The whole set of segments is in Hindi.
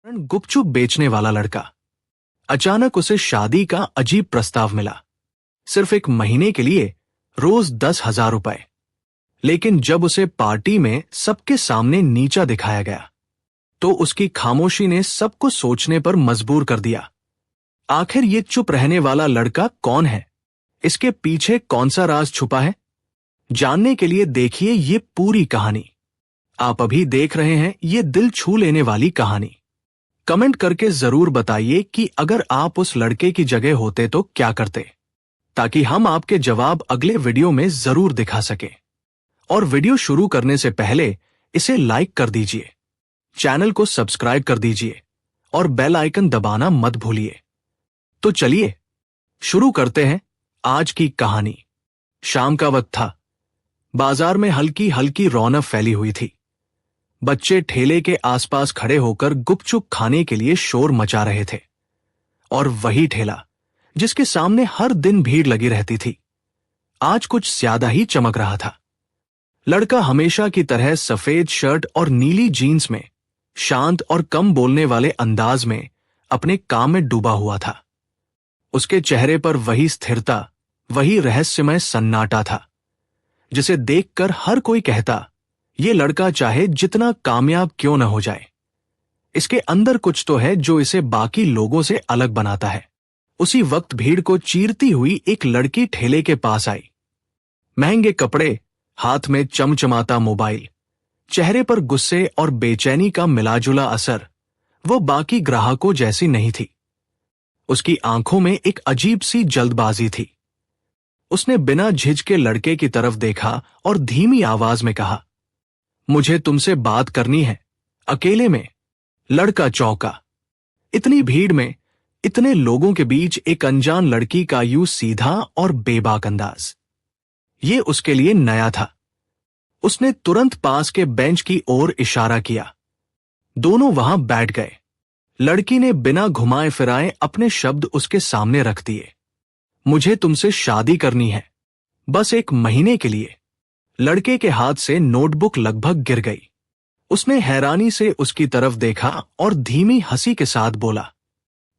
गुपचुप बेचने वाला लड़का। अचानक उसे शादी का अजीब प्रस्ताव मिला। सिर्फ एक महीने के लिए, रोज 10,000 रुपए। लेकिन जब उसे पार्टी में सबके सामने नीचा दिखाया गया तो उसकी खामोशी ने सबको सोचने पर मजबूर कर दिया। आखिर ये चुप रहने वाला लड़का कौन है? इसके पीछे कौन सा राज छुपा है? जानने के लिए देखिए ये पूरी कहानी। आप अभी देख रहे हैं ये दिल छू लेने वाली कहानी। कमेंट करके जरूर बताइए कि अगर आप उस लड़के की जगह होते तो क्या करते, ताकि हम आपके जवाब अगले वीडियो में जरूर दिखा सके। और वीडियो शुरू करने से पहले इसे लाइक कर दीजिए, चैनल को सब्सक्राइब कर दीजिए और बेल आइकन दबाना मत भूलिए। तो चलिए शुरू करते हैं आज की कहानी। शाम का वक्त था। बाजार में हल्की हल्की रौनक फैली हुई थी। बच्चे ठेले के आसपास खड़े होकर गुपचुप खाने के लिए शोर मचा रहे थे। और वही ठेला जिसके सामने हर दिन भीड़ लगी रहती थी, आज कुछ ज्यादा ही चमक रहा था। लड़का हमेशा की तरह सफेद शर्ट और नीली जीन्स में, शांत और कम बोलने वाले अंदाज में अपने काम में डूबा हुआ था। उसके चेहरे पर वही स्थिरता, वही रहस्यमय सन्नाटा था जिसे देखकर हर कोई कहता, ये लड़का चाहे जितना कामयाब क्यों न हो जाए, इसके अंदर कुछ तो है जो इसे बाकी लोगों से अलग बनाता है। उसी वक्त भीड़ को चीरती हुई एक लड़की ठेले के पास आई। महंगे कपड़े, हाथ में चमचमाता मोबाइल, चेहरे पर गुस्से और बेचैनी का मिलाजुला असर वो बाकी ग्राहकों जैसी नहीं थी। उसकी आंखों में एक अजीब सी जल्दबाजी थी। उसने बिना झिझके लड़के की तरफ देखा और धीमी आवाज में कहा, मुझे तुमसे बात करनी है, अकेले में। लड़का चौंका। इतनी भीड़ में, इतने लोगों के बीच एक अनजान लड़की का यूं सीधा और बेबाक अंदाज, ये उसके लिए नया था। उसने तुरंत पास के बेंच की ओर इशारा किया। दोनों वहां बैठ गए। लड़की ने बिना घुमाए फिराए अपने शब्द उसके सामने रख दिए। मुझे तुमसे शादी करनी है, बस एक महीने के लिए। लड़के के हाथ से नोटबुक लगभग गिर गई। उसने हैरानी से उसकी तरफ देखा और धीमी हंसी के साथ बोला,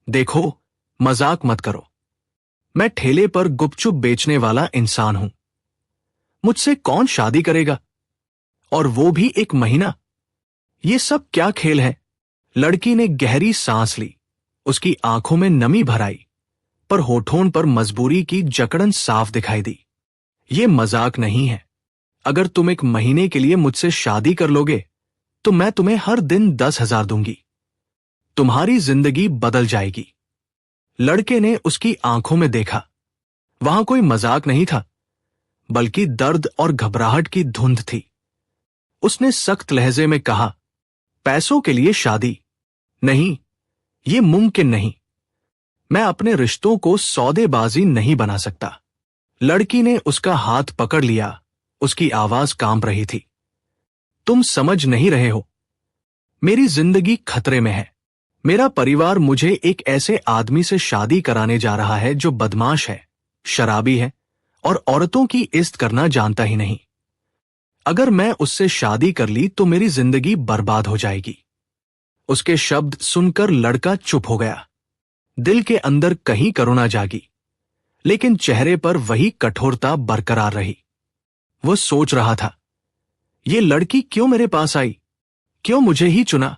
देखो, मजाक मत करो। मैं ठेले पर गुपचुप बेचने वाला इंसान हूं। मुझसे कौन शादी करेगा? और वो भी एक महीना? ये सब क्या खेल है? लड़की ने गहरी सांस ली। उसकी आंखों में नमी भर आई, पर होठों पर मजबूरी की जकड़न साफ दिखाई दी। ये मजाक नहीं है। अगर तुम एक महीने के लिए मुझसे शादी कर लोगे तो मैं तुम्हें हर दिन 10,000 दूंगी। तुम्हारी जिंदगी बदल जाएगी। लड़के ने उसकी आंखों में देखा। वहां कोई मजाक नहीं था, बल्कि दर्द और घबराहट की धुंध थी। उसने सख्त लहजे में कहा, पैसों के लिए शादी नहीं, ये मुमकिन नहीं। मैं अपने रिश्तों को सौदेबाजी नहीं बना सकता। लड़की ने उसका हाथ पकड़ लिया। उसकी आवाज कांप रही थी। तुम समझ नहीं रहे हो। मेरी जिंदगी खतरे में है। मेरा परिवार मुझे एक ऐसे आदमी से शादी कराने जा रहा है जो बदमाश है, शराबी है और औरतों की इज्जत करना जानता ही नहीं। अगर मैं उससे शादी कर ली तो मेरी जिंदगी बर्बाद हो जाएगी। उसके शब्द सुनकर लड़का चुप हो गया। दिल के अंदर कहीं करुणा जागी, लेकिन चेहरे पर वही कठोरता बरकरार रही। वो सोच रहा था, ये लड़की क्यों मेरे पास आई? क्यों मुझे ही चुना?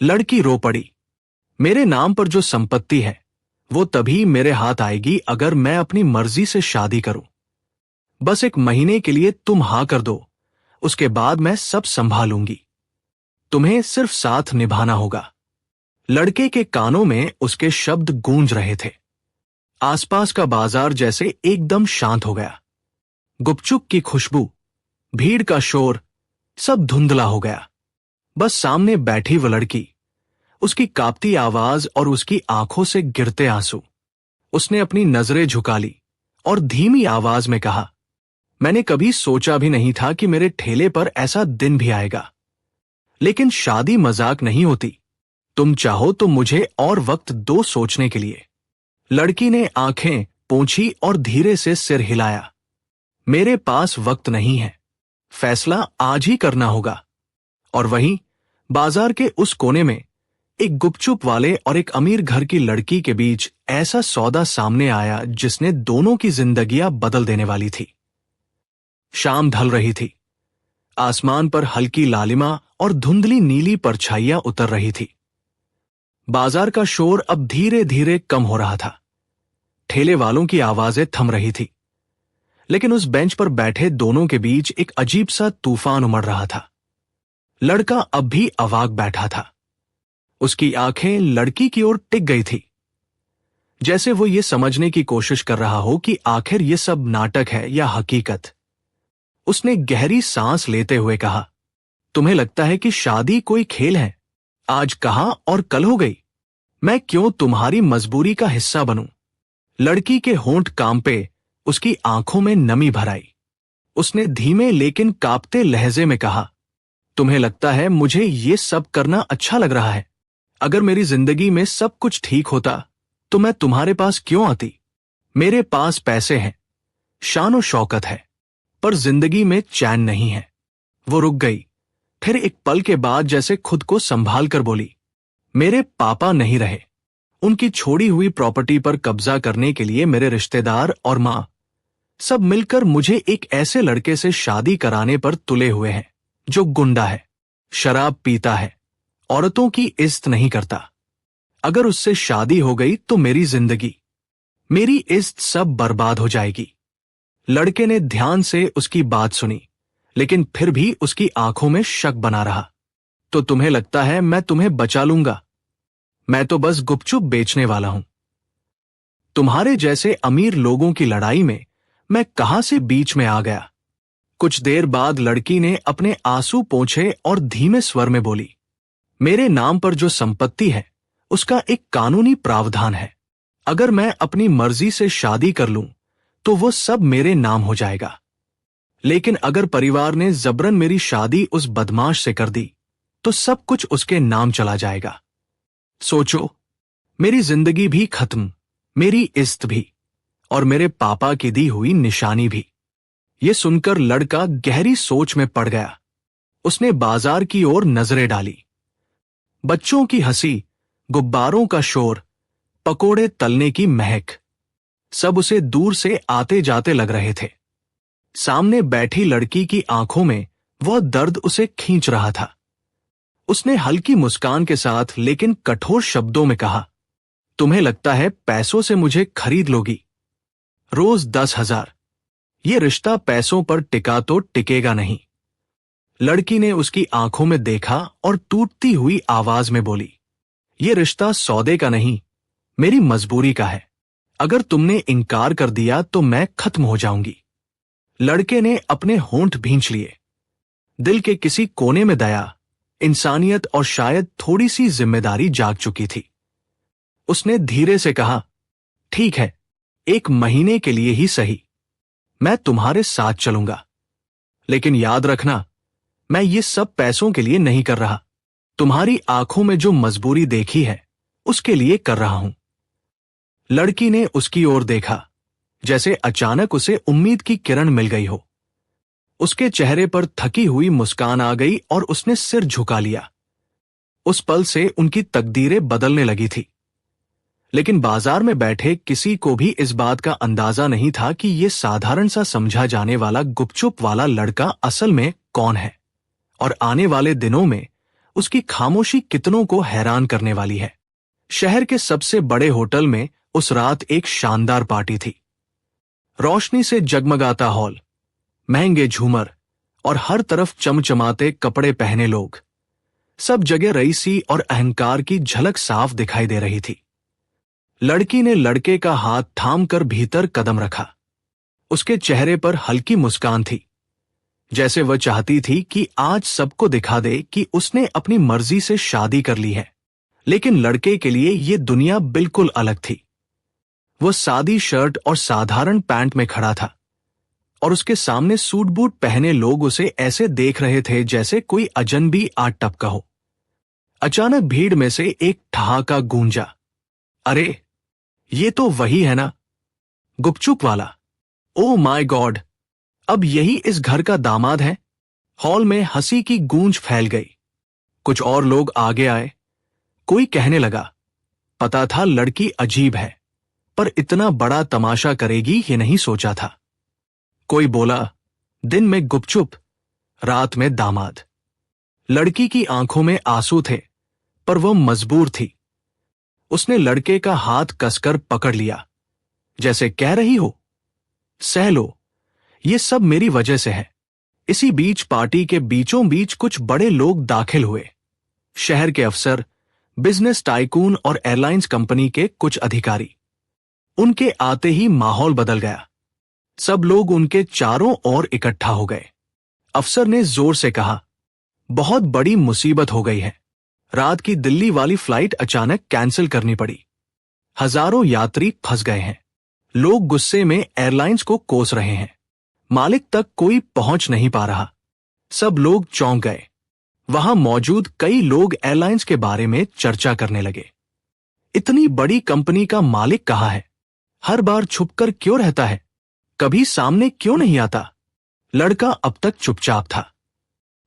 लड़की रो पड़ी। मेरे नाम पर जो संपत्ति है वो तभी मेरे हाथ आएगी अगर मैं अपनी मर्जी से शादी करूं। बस एक महीने के लिए तुम हाँ कर दो, उसके बाद मैं सब संभालूंगी। तुम्हें सिर्फ साथ निभाना होगा। लड़के के कानों में उसके शब्द गूंज रहे थे। आसपास का बाजार जैसे एकदम शांत हो गया। गुपचुप की खुशबू, भीड़ का शोर, सब धुंधला हो गया। बस सामने बैठी वो लड़की, उसकी कांपती आवाज और उसकी आंखों से गिरते आंसू। उसने अपनी नजरें झुका ली और धीमी आवाज में कहा, मैंने कभी सोचा भी नहीं था कि मेरे ठेले पर ऐसा दिन भी आएगा। लेकिन शादी मजाक नहीं होती। तुम चाहो तो मुझे और वक्त दो सोचने के लिए। लड़की ने आंखें पोंछी और धीरे से सिर हिलाया। मेरे पास वक्त नहीं है, फैसला आज ही करना होगा। और वहीं बाजार के उस कोने में एक गुपचुप वाले और एक अमीर घर की लड़की के बीच ऐसा सौदा सामने आया जिसने दोनों की जिंदगियां बदल देने वाली थी। शाम ढल रही थी। आसमान पर हल्की लालिमा और धुंधली नीली परछाइयां उतर रही थी। बाजार का शोर अब धीरे धीरे कम हो रहा था। ठेले वालों की आवाजें थम रही थी, लेकिन उस बेंच पर बैठे दोनों के बीच एक अजीब सा तूफान उमड़ रहा था। लड़का अब भी अवाक बैठा था। उसकी आंखें लड़की की ओर टिक गई थी, जैसे वो ये समझने की कोशिश कर रहा हो कि आखिर ये सब नाटक है या हकीकत। उसने गहरी सांस लेते हुए कहा, तुम्हें लगता है कि शादी कोई खेल है? आज कहा और कल हो गई। मैं क्यों तुम्हारी मजबूरी का हिस्सा बनूं? लड़की के होंठ कांपे, उसकी आंखों में नमी भर आई। उसने धीमे लेकिन कांपते लहजे में कहा, तुम्हें लगता है मुझे ये सब करना अच्छा लग रहा है? अगर मेरी जिंदगी में सब कुछ ठीक होता तो मैं तुम्हारे पास क्यों आती? मेरे पास पैसे हैं, शान और शौकत है, पर जिंदगी में चैन नहीं है। वो रुक गई, फिर एक पल के बाद जैसे खुद को संभाल कर बोली, मेरे पापा नहीं रहे। उनकी छोड़ी हुई प्रॉपर्टी पर कब्जा करने के लिए मेरे रिश्तेदार और मां सब मिलकर मुझे एक ऐसे लड़के से शादी कराने पर तुले हुए हैं जो गुंडा है, शराब पीता है, औरतों की इज्जत नहीं करता। अगर उससे शादी हो गई तो मेरी जिंदगी, मेरी इज्जत सब बर्बाद हो जाएगी। लड़के ने ध्यान से उसकी बात सुनी, लेकिन फिर भी उसकी आंखों में शक बना रहा। तो तुम्हें लगता है मैं तुम्हें बचा लूंगा? मैं तो बस गुपचुप बेचने वाला हूं। तुम्हारे जैसे अमीर लोगों की लड़ाई में मैं कहां से बीच में आ गया? कुछ देर बाद लड़की ने अपने आंसू पोंछे और धीमे स्वर में बोली, मेरे नाम पर जो संपत्ति है उसका एक कानूनी प्रावधान है। अगर मैं अपनी मर्जी से शादी कर लूं तो वो सब मेरे नाम हो जाएगा, लेकिन अगर परिवार ने जबरन मेरी शादी उस बदमाश से कर दी तो सब कुछ उसके नाम चला जाएगा। सोचो, मेरी जिंदगी भी खत्म, मेरी इज्जत भी, और मेरे पापा की दी हुई निशानी भी। ये सुनकर लड़का गहरी सोच में पड़ गया। उसने बाजार की ओर नजरें डाली। बच्चों की हंसी, गुब्बारों का शोर, पकोड़े तलने की महक, सब उसे दूर से आते जाते लग रहे थे। सामने बैठी लड़की की आंखों में वह दर्द उसे खींच रहा था। उसने हल्की मुस्कान के साथ लेकिन कठोर शब्दों में कहा, तुम्हें लगता है पैसों से मुझे खरीद लोगी? रोज 10,000। ये रिश्ता पैसों पर टिका तो टिकेगा नहीं। लड़की ने उसकी आंखों में देखा और टूटती हुई आवाज में बोली, ये रिश्ता सौदे का नहीं, मेरी मजबूरी का है। अगर तुमने इनकार कर दिया तो मैं खत्म हो जाऊंगी। लड़के ने अपने होंठ भींच लिए। दिल के किसी कोने में दया, इंसानियत और शायद थोड़ी सी जिम्मेदारी जाग चुकी थी। उसने धीरे से कहा, ठीक है, 1 महीने के लिए ही सही, मैं तुम्हारे साथ चलूंगा। लेकिन याद रखना, मैं ये सब पैसों के लिए नहीं कर रहा। तुम्हारी आंखों में जो मजबूरी देखी है उसके लिए कर रहा हूं। लड़की ने उसकी ओर देखा, जैसे अचानक उसे उम्मीद की किरण मिल गई हो। उसके चेहरे पर थकी हुई मुस्कान आ गई और उसने सिर झुका लिया। उस पल से उनकी तकदीरें बदलने लगी थी। लेकिन बाजार में बैठे किसी को भी इस बात का अंदाजा नहीं था कि यह साधारण सा समझा जाने वाला गुपचुप वाला लड़का असल में कौन है, और आने वाले दिनों में उसकी खामोशी कितनों को हैरान करने वाली है। शहर के सबसे बड़े होटल में उस रात एक शानदार पार्टी थी। रोशनी से जगमगाता हॉल, महंगे झूमर और हर तरफ चमचमाते कपड़े पहने लोग, सब जगह रईसी और अहंकार की झलक साफ दिखाई दे रही थी। लड़की ने लड़के का हाथ थामकर भीतर कदम रखा। उसके चेहरे पर हल्की मुस्कान थी, जैसे वह चाहती थी कि आज सबको दिखा दे कि उसने अपनी मर्जी से शादी कर ली है। लेकिन लड़के के लिए यह दुनिया बिल्कुल अलग थी। वह सादी शर्ट और साधारण पैंट में खड़ा था, और उसके सामने सूट बूट पहने लोग उसे ऐसे देख रहे थे जैसे कोई अजनबी आ टपका हो। अचानक भीड़ में से एक ठहाका गूंजा, अरे ये तो वही है ना, गुपचुप वाला। ओ माय गॉड, अब यही इस घर का दामाद है। हॉल में हंसी की गूंज फैल गई। कुछ और लोग आगे आए, कोई कहने लगा, पता था लड़की अजीब है, पर इतना बड़ा तमाशा करेगी ये नहीं सोचा था। कोई बोला, दिन में गुपचुप, रात में दामाद। लड़की की आंखों में आंसू थे, पर वह मजबूर थी। उसने लड़के का हाथ कसकर पकड़ लिया, जैसे कह रही हो, सह लो, ये सब मेरी वजह से है। इसी बीच पार्टी के बीचों बीच कुछ बड़े लोग दाखिल हुए। शहर के अफसर, बिजनेस टाइकून और एयरलाइंस कंपनी के कुछ अधिकारी। उनके आते ही माहौल बदल गया। सब लोग उनके चारों ओर इकट्ठा हो गए। अफसर ने जोर से कहा, बहुत बड़ी मुसीबत हो गई है। रात की दिल्ली वाली फ्लाइट अचानक कैंसिल करनी पड़ी। हजारों यात्री फंस गए हैं। लोग गुस्से में एयरलाइंस को कोस रहे हैं। मालिक तक कोई पहुंच नहीं पा रहा। सब लोग चौंक गए। वहां मौजूद कई लोग एयरलाइंस के बारे में चर्चा करने लगे। इतनी बड़ी कंपनी का मालिक कहाँ है? हर बार छुपकर क्यों रहता है? कभी सामने क्यों नहीं आता? लड़का अब तक चुपचाप था।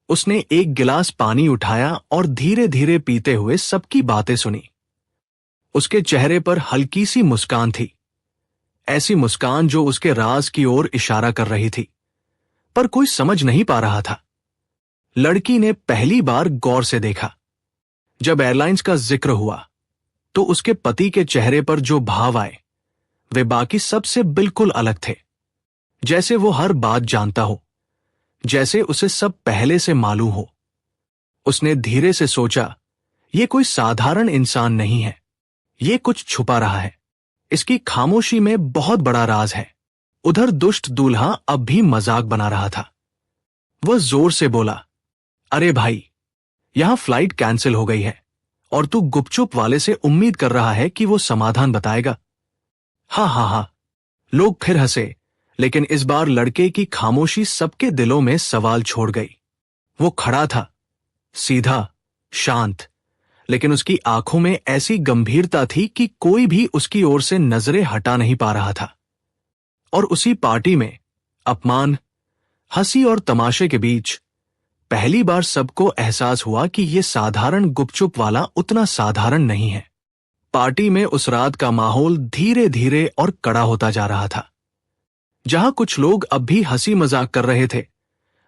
उसने एक गिलास पानी उठाया और धीरे धीरे पीते हुए सबकी बातें सुनी। उसके चेहरे पर हल्की सी मुस्कान थी, ऐसी मुस्कान जो उसके राज की ओर इशारा कर रही थी, पर कोई समझ नहीं पा रहा था। लड़की ने पहली बार गौर से देखा। जब एयरलाइंस का जिक्र हुआ तो उसके पति के चेहरे पर जो भाव आए वे बाकी सबसे बिल्कुल अलग थे। जैसे वो हर बात जानता हो, जैसे उसे सब पहले से मालूम हो। उसने धीरे से सोचा, ये कोई साधारण इंसान नहीं है, ये कुछ छुपा रहा है। इसकी खामोशी में बहुत बड़ा राज है। उधर दुष्ट दूल्हा अब भी मजाक बना रहा था। वह जोर से बोला, अरे भाई, यहां फ्लाइट कैंसिल हो गई है और तू गुपचुप वाले से उम्मीद कर रहा है कि वो समाधान बताएगा। हाँ हाँ हाँ, लोग फिर हंसे, लेकिन इस बार लड़के की खामोशी सबके दिलों में सवाल छोड़ गई। वो खड़ा था, सीधा, शांत, लेकिन उसकी आंखों में ऐसी गंभीरता थी कि कोई भी उसकी ओर से नजरें हटा नहीं पा रहा था। और उसी पार्टी में अपमान, हंसी और तमाशे के बीच पहली बार सबको एहसास हुआ कि यह साधारण गुपचुप वाला उतना साधारण नहीं है। पार्टी में उस रात का माहौल धीरे धीरे और कड़ा होता जा रहा था। जहां कुछ लोग अब भी हंसी मजाक कर रहे थे,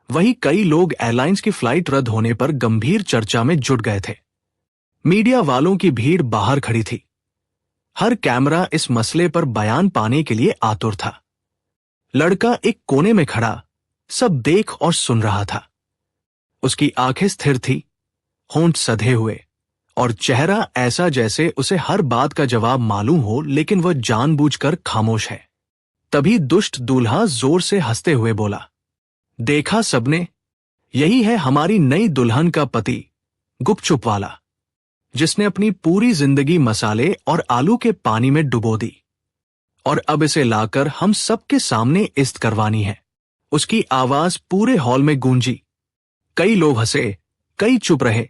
वहीं कई लोग एयरलाइंस की फ्लाइट रद्द होने पर गंभीर चर्चा में जुट गए थे। मीडिया वालों की भीड़ बाहर खड़ी थी। हर कैमरा इस मसले पर बयान पाने के लिए आतुर था। लड़का एक कोने में खड़ा सब देख और सुन रहा था। उसकी आंखें स्थिर थी, होंठ सधे हुए और चेहरा ऐसा जैसे उसे हर बात का जवाब मालूम हो, लेकिन वह जानबूझकर खामोश है। तभी दुष्ट दूल्हा जोर से हंसते हुए बोला, देखा सबने, यही है हमारी नई दुल्हन का पति, गुपचुप वाला, जिसने अपनी पूरी जिंदगी मसाले और आलू के पानी में डुबो दी और अब इसे लाकर हम सबके सामने इज्जत करवानी है। उसकी आवाज पूरे हॉल में गूंजी। कई लोग हंसे, कई चुप रहे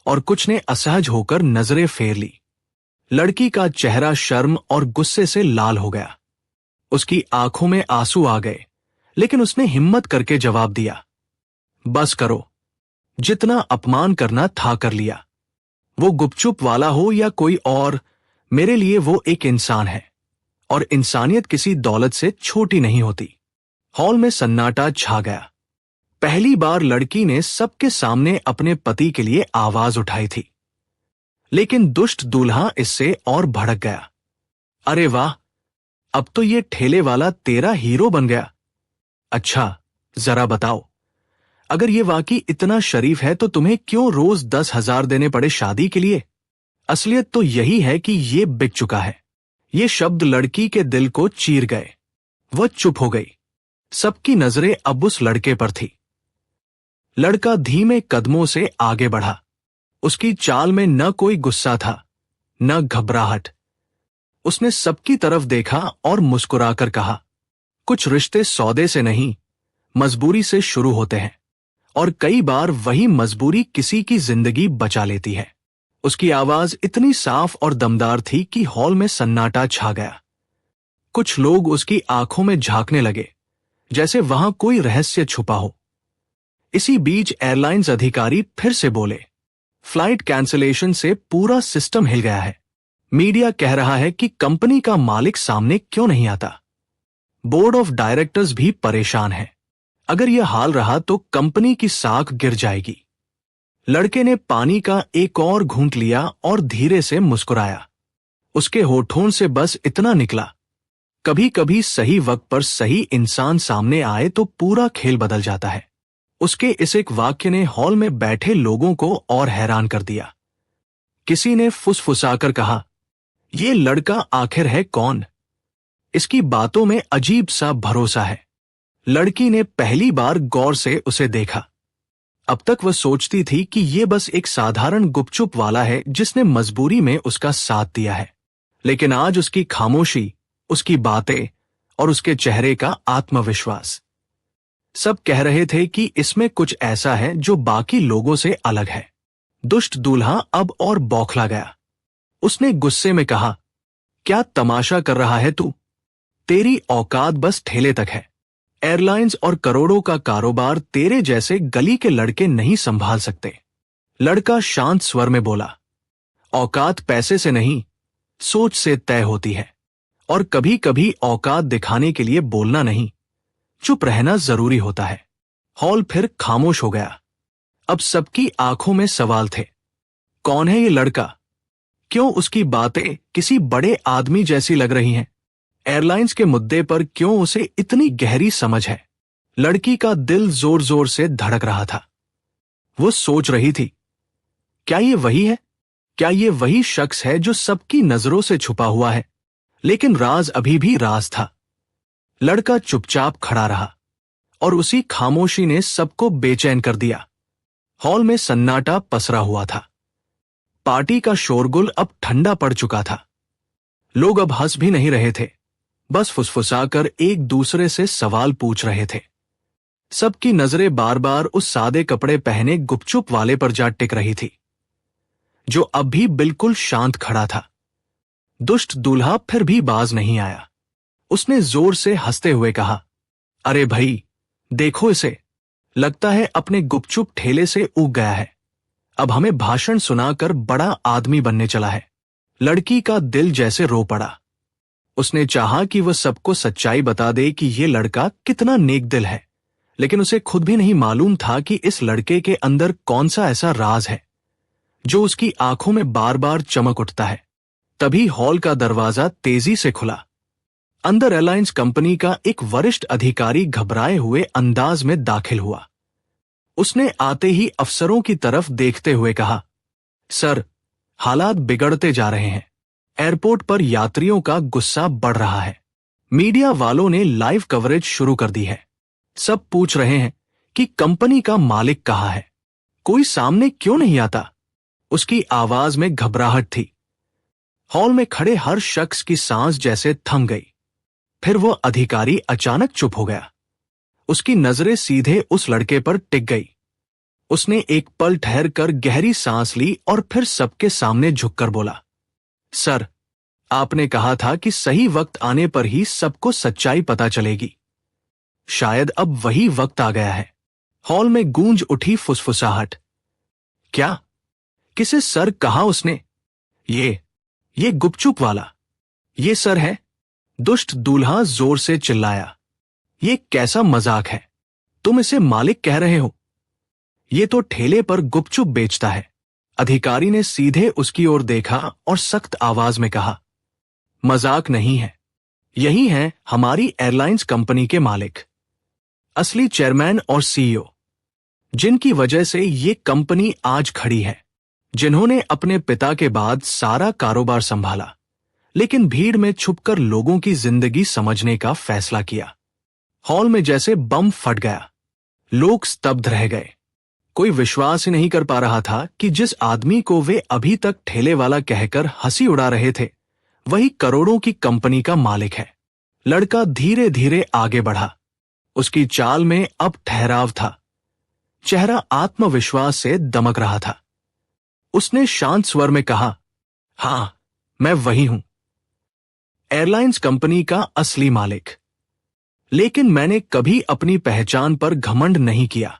और कुछ ने असहज होकर नजरें फेर ली। लड़की का चेहरा शर्म और गुस्से से लाल हो गया। उसकी आंखों में आंसू आ गए, लेकिन उसने हिम्मत करके जवाब दिया, बस करो, जितना अपमान करना था कर लिया। वो गुपचुप वाला हो या कोई और, मेरे लिए वो एक इंसान है और इंसानियत किसी दौलत से छोटी नहीं होती। हॉल में सन्नाटा छा गया। पहली बार लड़की ने सबके सामने अपने पति के लिए आवाज उठाई थी, लेकिन दुष्ट दूल्हा इससे और भड़क गया। अरे वाह, अब तो ये ठेले वाला तेरा हीरो बन गया। अच्छा, जरा बताओ, अगर ये वाकई इतना शरीफ है तो तुम्हें क्यों रोज 10,000 देने पड़े शादी के लिए? असलियत तो यही है कि ये बिक चुका है। ये शब्द लड़की के दिल को चीर गए। वह चुप हो गई। सबकी नजरें अब उस लड़के पर थी। लड़का धीमे कदमों से आगे बढ़ा। उसकी चाल में न कोई गुस्सा था, न घबराहट। उसने सबकी तरफ देखा और मुस्कुराकर कहा, कुछ रिश्ते सौदे से नहीं, मजबूरी से शुरू होते हैं और कई बार वही मजबूरी किसी की जिंदगी बचा लेती है। उसकी आवाज इतनी साफ और दमदार थी कि हॉल में सन्नाटा छा गया। कुछ लोग उसकी आंखों में झांकने लगे, जैसे वहां कोई रहस्य छुपा हो। इसी बीच एयरलाइंस अधिकारी फिर से बोले, फ्लाइट कैंसिलेशन से पूरा सिस्टम हिल गया है। मीडिया कह रहा है कि कंपनी का मालिक सामने क्यों नहीं आता। बोर्ड ऑफ डायरेक्टर्स भी परेशान है। अगर यह हाल रहा तो कंपनी की साख गिर जाएगी। लड़के ने पानी का एक और घूंट लिया और धीरे से मुस्कुराया। उसके होठों से बस इतना निकला, कभी कभी सही वक्त पर सही इंसान सामने आए तो पूरा खेल बदल जाता है। उसके इस एक वाक्य ने हॉल में बैठे लोगों को और हैरान कर दिया। किसी ने फुसफुसाकर कहा, यह लड़का आखिर है कौन? इसकी बातों में अजीब सा भरोसा है। लड़की ने पहली बार गौर से उसे देखा। अब तक वह सोचती थी कि यह बस एक साधारण गुपचुप वाला है जिसने मजबूरी में उसका साथ दिया है, लेकिन आज उसकी खामोशी, उसकी बातें और उसके चेहरे का आत्मविश्वास, सब कह रहे थे कि इसमें कुछ ऐसा है जो बाकी लोगों से अलग है। दुष्ट दूल्हा अब और बौखला गया। उसने गुस्से में कहा, क्या तमाशा कर रहा है तू? तेरी औकात बस ठेले तक है। एयरलाइंस और करोड़ों का कारोबार तेरे जैसे गली के लड़के नहीं संभाल सकते। लड़का शांत स्वर में बोला, औकात पैसे से नहीं, सोच से तय होती है। और कभी कभी औकात दिखाने के लिए बोलना नहीं, चुप रहना जरूरी होता है। हॉल फिर खामोश हो गया। अब सबकी आंखों में सवाल थे, कौन है ये लड़का? क्यों उसकी बातें किसी बड़े आदमी जैसी लग रही हैं? एयरलाइंस के मुद्दे पर क्यों उसे इतनी गहरी समझ है? लड़की का दिल जोर जोर से धड़क रहा था। वो सोच रही थी, क्या ये वही है? क्या ये वही शख्स है जो सबकी नजरों से छुपा हुआ है? लेकिन राज अभी भी राज था। लड़का चुपचाप खड़ा रहा और उसी खामोशी ने सबको बेचैन कर दिया। हॉल में सन्नाटा पसरा हुआ था। पार्टी का शोरगुल अब ठंडा पड़ चुका था। लोग अब हंस भी नहीं रहे थे, बस फुसफुसाकर एक दूसरे से सवाल पूछ रहे थे। सबकी नजरें बार बार उस सादे कपड़े पहने गुपचुप वाले पर जा टिक रही थी, जो अब भी बिल्कुल शांत खड़ा था। दुष्ट दूल्हा फिर भी बाज नहीं आया। उसने जोर से हंसते हुए कहा, अरे भाई, देखो इसे, लगता है अपने गुपचुप ठेले से ऊब गया है। अब हमें भाषण सुनाकर बड़ा आदमी बनने चला है। लड़की का दिल जैसे रो पड़ा। उसने चाहा कि वह सबको सच्चाई बता दे कि यह लड़का कितना नेक दिल है, लेकिन उसे खुद भी नहीं मालूम था कि इस लड़के के अंदर कौन सा ऐसा राज है जो उसकी आंखों में बार बार चमक उठता है। तभी हॉल का दरवाजा तेजी से खुला। अंदर एयरलाइंस कंपनी का एक वरिष्ठ अधिकारी घबराए हुए अंदाज में दाखिल हुआ। उसने आते ही अफसरों की तरफ देखते हुए कहा, सर, हालात बिगड़ते जा रहे हैं। एयरपोर्ट पर यात्रियों का गुस्सा बढ़ रहा है। मीडिया वालों ने लाइव कवरेज शुरू कर दी है। सब पूछ रहे हैं कि कंपनी का मालिक कहाँ है? कोई सामने क्यों नहीं आता? उसकी आवाज में घबराहट थी। हॉल में खड़े हर शख्स की सांस जैसे थम गई। फिर वो अधिकारी अचानक चुप हो गया। उसकी नजरें सीधे उस लड़के पर टिक गई। उसने एक पल ठहर कर गहरी सांस ली और फिर सबके सामने झुककर बोला, सर, आपने कहा था कि सही वक्त आने पर ही सबको सच्चाई पता चलेगी। शायद अब वही वक्त आ गया है। हॉल में गूंज उठी फुसफुसाहट। क्या? किसे सर कहा उसने? ये गुपचुप वाला, ये सर है? दुष्ट दूल्हा जोर से चिल्लाया, ये कैसा मजाक है? तुम इसे मालिक कह रहे हो? ये तो ठेले पर गुपचुप बेचता है। अधिकारी ने सीधे उसकी ओर देखा और सख्त आवाज में कहा, मजाक नहीं है, यही हैं हमारी एयरलाइंस कंपनी के मालिक, असली चेयरमैन और सीईओ, जिनकी वजह से ये कंपनी आज खड़ी है, जिन्होंने अपने पिता के बाद सारा कारोबार संभाला, लेकिन भीड़ में छुपकर लोगों की जिंदगी समझने का फैसला किया। हॉल में जैसे बम फट गया। लोग स्तब्ध रह गए। कोई विश्वास ही नहीं कर पा रहा था कि जिस आदमी को वे अभी तक ठेले वाला कहकर हंसी उड़ा रहे थे, वही करोड़ों की कंपनी का मालिक है। लड़का धीरे धीरे आगे बढ़ा। उसकी चाल में अब ठहराव था। चेहरा आत्मविश्वास से दमक रहा था। उसने शांत स्वर में कहा, हां, मैं वही हूं, एयरलाइंस कंपनी का असली मालिक। लेकिन मैंने कभी अपनी पहचान पर घमंड नहीं किया।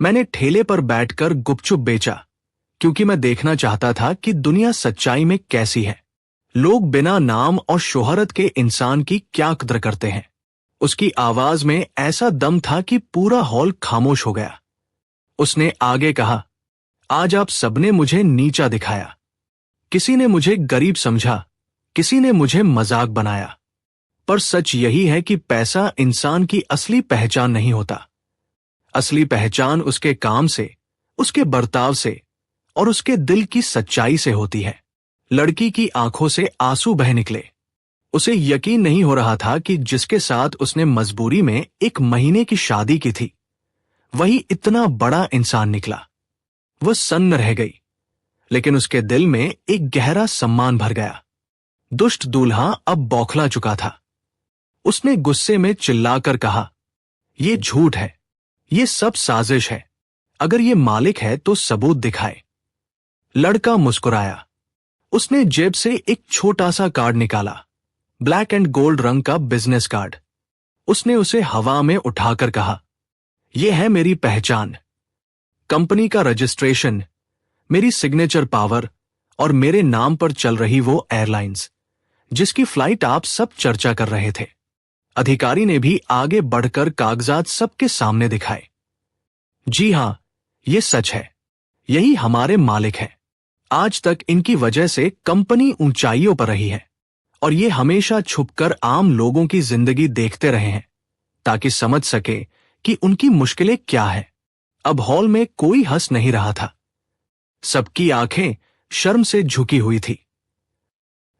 मैंने ठेले पर बैठकर गुपचुप बेचा, क्योंकि मैं देखना चाहता था कि दुनिया सच्चाई में कैसी है, लोग बिना नाम और शोहरत के इंसान की क्या कद्र करते हैं। उसकी आवाज में ऐसा दम था कि पूरा हॉल खामोश हो गया। उसने आगे कहा, आज आप सबने मुझे नीचा दिखाया, किसी ने मुझे गरीब समझा, किसी ने मुझे मजाक बनाया, पर सच यही है कि पैसा इंसान की असली पहचान नहीं होता। असली पहचान उसके काम से, उसके बर्ताव से और उसके दिल की सच्चाई से होती है। लड़की की आंखों से आंसू बह निकले। उसे यकीन नहीं हो रहा था कि जिसके साथ उसने मजबूरी में 1 महीने की शादी की थी, वही इतना बड़ा इंसान निकला। वह सन्न रह गई, लेकिन उसके दिल में एक गहरा सम्मान भर गया। दुष्ट दूल्हा अब बौखला चुका था। उसने गुस्से में चिल्लाकर कहा, यह झूठ है, ये सब साजिश है। अगर ये मालिक है तो सबूत दिखाए। लड़का मुस्कुराया। उसने जेब से एक छोटा सा कार्ड निकाला, ब्लैक एंड गोल्ड रंग का बिजनेस कार्ड। उसने उसे हवा में उठाकर कहा, यह है मेरी पहचान, कंपनी का रजिस्ट्रेशन, मेरी सिग्नेचर पावर और मेरे नाम पर चल रही वो एयरलाइंस जिसकी फ्लाइट आप सब चर्चा कर रहे थे। अधिकारी ने भी आगे बढ़कर कागजात सबके सामने दिखाए। जी हां, ये सच है, यही हमारे मालिक है। आज तक इनकी वजह से कंपनी ऊंचाइयों पर रही है और ये हमेशा छुपकर आम लोगों की जिंदगी देखते रहे हैं ताकि समझ सके कि उनकी मुश्किलें क्या है। अब हॉल में कोई हंस नहीं रहा था। सबकी आंखें शर्म से झुकी हुई थी।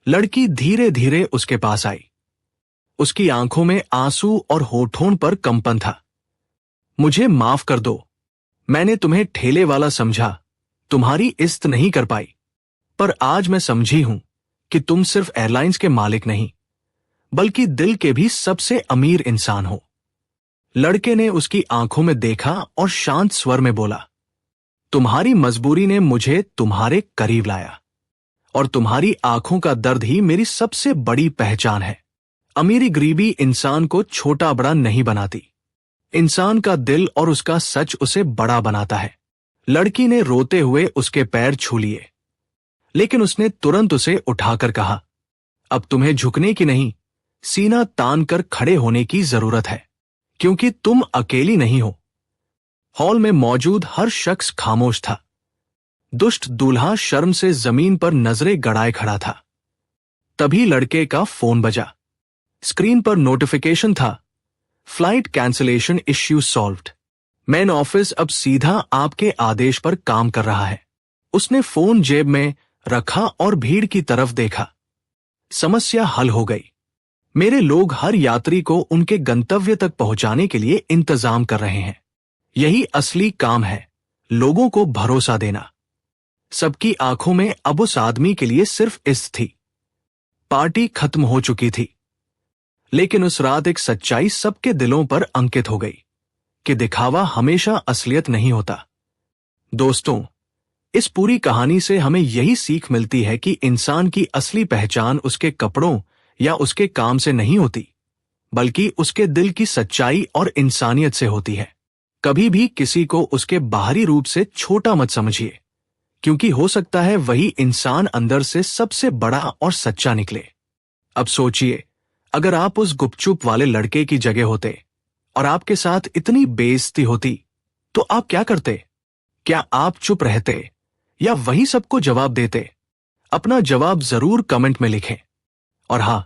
लड़की धीरे धीरे उसके पास आई। उसकी आंखों में आंसू और होठों पर कंपन था। मुझे माफ कर दो, मैंने तुम्हें ठेले वाला समझा, तुम्हारी इज्जत नहीं कर पाई, पर आज मैं समझी हूं कि तुम सिर्फ एयरलाइंस के मालिक नहीं, बल्कि दिल के भी सबसे अमीर इंसान हो। लड़के ने उसकी आंखों में देखा और शांत स्वर में बोला, तुम्हारी मजबूरी ने मुझे तुम्हारे करीब लाया और तुम्हारी आंखों का दर्द ही मेरी सबसे बड़ी पहचान है। अमीरी गरीबी इंसान को छोटा बड़ा नहीं बनाती, इंसान का दिल और उसका सच उसे बड़ा बनाता है। लड़की ने रोते हुए उसके पैर छू लिए, लेकिन उसने तुरंत उसे उठाकर कहा, अब तुम्हें झुकने की नहीं, सीना तान कर खड़े होने की जरूरत है, क्योंकि तुम अकेली नहीं हो। हॉल में मौजूद हर शख्स खामोश था। दुष्ट दूल्हा शर्म से जमीन पर नजरें गड़ाए खड़ा था। तभी लड़के का फोन बजा। स्क्रीन पर नोटिफिकेशन था, flight cancellation issue solved. Main office अब सीधा आपके आदेश पर काम कर रहा है। उसने फोन जेब में रखा और भीड़ की तरफ देखा। समस्या हल हो गई। मेरे लोग हर यात्री को उनके गंतव्य तक पहुंचाने के लिए इंतजाम कर रहे हैं। यही असली काम है, लोगों को भरोसा देना। सबकी आंखों में अब उस आदमी के लिए सिर्फ इज्जत थी। पार्टी खत्म हो चुकी थी, लेकिन उस रात एक सच्चाई सबके दिलों पर अंकित हो गई कि दिखावा हमेशा असलियत नहीं होता। दोस्तों, इस पूरी कहानी से हमें यही सीख मिलती है कि इंसान की असली पहचान उसके कपड़ों या उसके काम से नहीं होती, बल्कि उसके दिल की सच्चाई और इंसानियत से होती है। कभी भी किसी को उसके बाहरी रूप से छोटा मत समझिए, क्योंकि हो सकता है वही इंसान अंदर से सबसे बड़ा और सच्चा निकले। अब सोचिए, अगर आप उस गुपचुप वाले लड़के की जगह होते और आपके साथ इतनी बेइज्जती होती, तो आप क्या करते? क्या आप चुप रहते या वही सबको जवाब देते? अपना जवाब जरूर कमेंट में लिखें। और हां,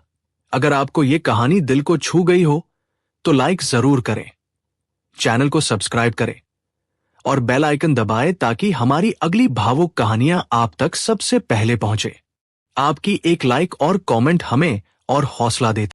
अगर आपको ये कहानी दिल को छू गई हो तो लाइक जरूर करें, चैनल को सब्सक्राइब करें और बेल आइकन दबाएं ताकि हमारी अगली भावुक कहानियां आप तक सबसे पहले पहुंचे। आपकी एक लाइक और कमेंट हमें और हौसला देती